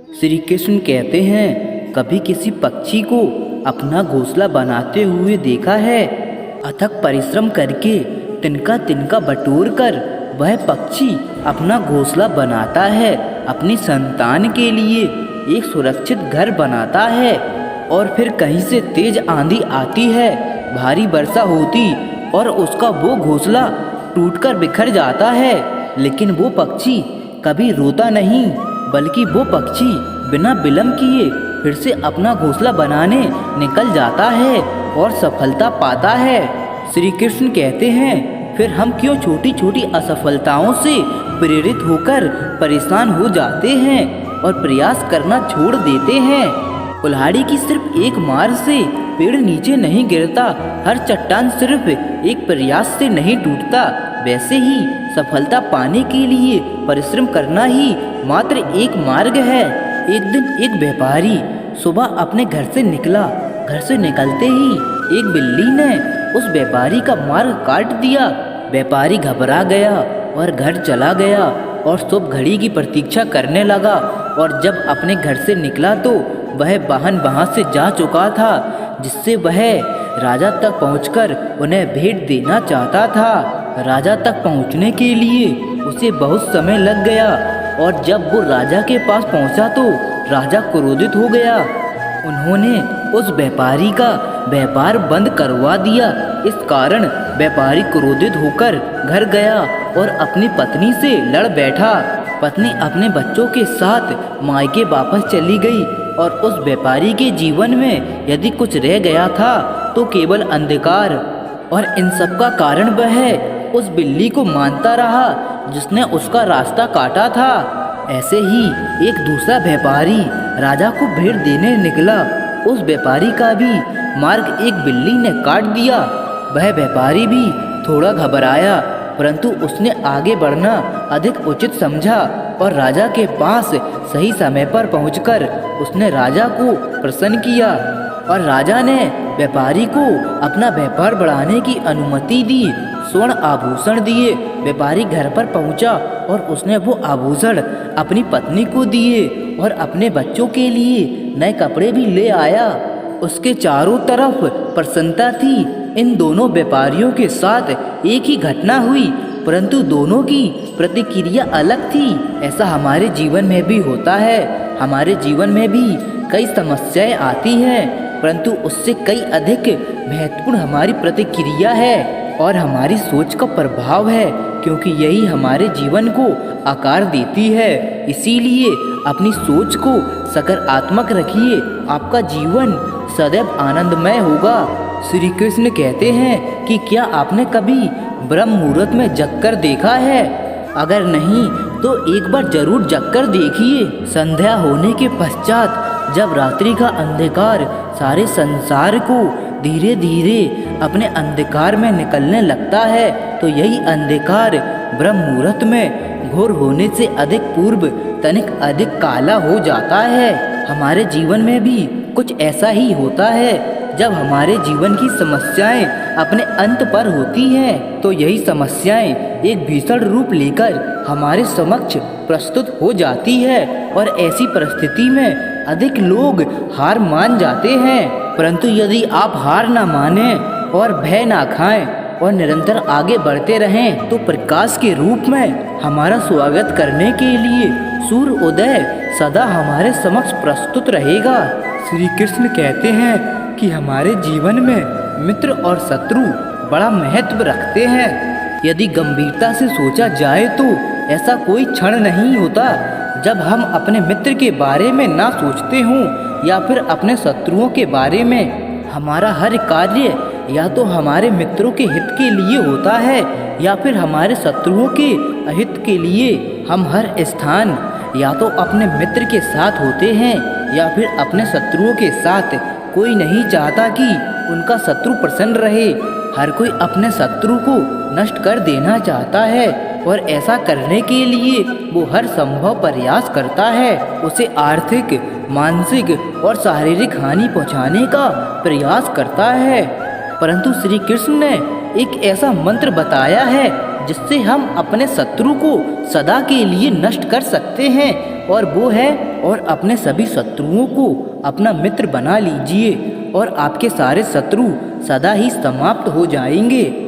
श्री कृष्ण कहते हैं, कभी किसी पक्षी को अपना घोंसला बनाते हुए देखा है? अथक परिश्रम करके तिनका तिनका बटोर कर वह पक्षी अपना घोंसला बनाता है, अपनी संतान के लिए एक सुरक्षित घर बनाता है। और फिर कहीं से तेज आंधी आती है, भारी वर्षा होती और उसका वो घोंसला टूटकर बिखर जाता है, लेकिन वो पक्षी कभी रोता नहीं, बल्कि वो पक्षी बिना विलंब किए फिर से अपना घोंसला बनाने निकल जाता है और सफलता पाता है। श्री कृष्ण कहते हैं, फिर हम क्यों छोटी छोटी असफलताओं से प्रेरित होकर परेशान हो जाते हैं और प्रयास करना छोड़ देते हैं? कुल्हाड़ी की सिर्फ एक मार से पेड़ नीचे नहीं गिरता, हर चट्टान सिर्फ एक प्रयास से नहीं टूटता। वैसे ही सफलता पाने के लिए परिश्रम करना ही मात्र एक मार्ग है। एक दिन एक व्यापारी सुबह अपने घर से निकला। घर से निकलते ही एक बिल्ली ने उस व्यापारी का मार्ग काट दिया। व्यापारी घबरा गया और घर चला गया और शुभ घड़ी की प्रतीक्षा करने लगा। और जब अपने घर से निकला तो वह वाहन वहाँ से जा चुका था, जिससे वह राजा तक पहुंचकर उन्हें भेंट देना चाहता था। राजा तक पहुंचने के लिए उसे बहुत समय लग गया और जब वो राजा के पास पहुंचा तो राजा क्रोधित हो गया। उन्होंने उस व्यापारी का व्यापार बंद करवा दिया। इस कारण व्यापारी क्रोधित होकर घर गया और अपनी पत्नी से लड़ बैठा। पत्नी अपने बच्चों के साथ मायके वापस चली गई और उस व्यापारी के जीवन में यदि कुछ रह गया था तो केवल अंधकार। और इन सब का कारण वह उस बिल्ली को मानता रहा जिसने उसका रास्ता काटा था। ऐसे ही एक दूसरा व्यापारी राजा को भेंट देने निकला। उस व्यापारी का भी मार्ग एक बिल्ली ने काट दिया। वह व्यापारी भी थोड़ा घबराया, परंतु उसने आगे बढ़ना अधिक उचित समझा और राजा के पास सही समय पर पहुंचकर उसने राजा को प्रसन्न किया और राजा ने व्यापारी को अपना व्यापार बढ़ाने की अनुमति दी। स्वर्ण आभूषण दिए। व्यापारी घर पर पहुंचा और उसने वो आभूषण अपनी पत्नी को दिए और अपने बच्चों के लिए नए कपड़े भी ले आया। उसके चारों तरफ प्रसन्नता थी। इन दोनों व्यापारियों के साथ एक ही घटना हुई, परंतु दोनों की प्रतिक्रिया अलग थी। ऐसा हमारे जीवन में भी होता है। हमारे जीवन में भी कई समस्याएं आती हैं, परंतु उससे कई अधिक महत्वपूर्ण हमारी प्रतिक्रिया है और हमारी सोच का प्रभाव है, क्योंकि यही हमारे जीवन को आकार देती है। इसीलिए अपनी सोच को सकारात्मक रखिए, आपका जीवन सदैव आनंदमय होगा। श्री कृष्ण कहते हैं कि क्या आपने कभी ब्रह्म मुहूर्त में जगकर देखा है? अगर नहीं तो एक बार जरूर जगकर देखिए। संध्या होने के पश्चात जब रात्रि का अंधकार सारे संसार को धीरे धीरे अपने अंधकार में निकलने लगता है, तो यही अंधकार ब्रह्म मुहूर्त में घोर होने से अधिक पूर्व तनिक अधिक काला हो जाता है। हमारे जीवन में भी कुछ ऐसा ही होता है। जब हमारे जीवन की समस्याएं अपने अंत पर होती हैं, तो यही समस्याएं एक भीषण रूप लेकर हमारे समक्ष प्रस्तुत हो जाती है और ऐसी परिस्थिति में अधिक लोग हार मान जाते हैं। परंतु यदि आप हार ना माने और भय ना खाएं और निरंतर आगे बढ़ते रहें, तो प्रकाश के रूप में हमारा स्वागत करने के लिए सूर्य उदय सदा हमारे समक्ष प्रस्तुत रहेगा। श्री कृष्ण कहते हैं कि हमारे जीवन में मित्र और शत्रु बड़ा महत्व रखते हैं। यदि गंभीरता से सोचा जाए तो ऐसा कोई क्षण नहीं होता जब हम अपने मित्र के बारे में ना सोचते हों या फिर अपने शत्रुओं के बारे में। हमारा हर कार्य या तो हमारे मित्रों के हित के लिए होता है या फिर हमारे शत्रुओं के अहित के लिए। हम हर स्थान या तो अपने मित्र के साथ होते हैं या फिर अपने शत्रुओं के साथ। कोई नहीं चाहता कि उनका शत्रु प्रसन्न रहे। हर कोई अपने शत्रु को नष्ट कर देना चाहता है और ऐसा करने के लिए वो हर संभव प्रयास करता है। उसे आर्थिक, मानसिक और शारीरिक हानि पहुंचाने का प्रयास करता है। परंतु श्री कृष्ण ने एक ऐसा मंत्र बताया है जिससे हम अपने शत्रु को सदा के लिए नष्ट कर सकते हैं, और वो है और अपने सभी शत्रुओं को अपना मित्र बना लीजिए और आपके सारे शत्रु सदा ही समाप्त हो जाएंगे।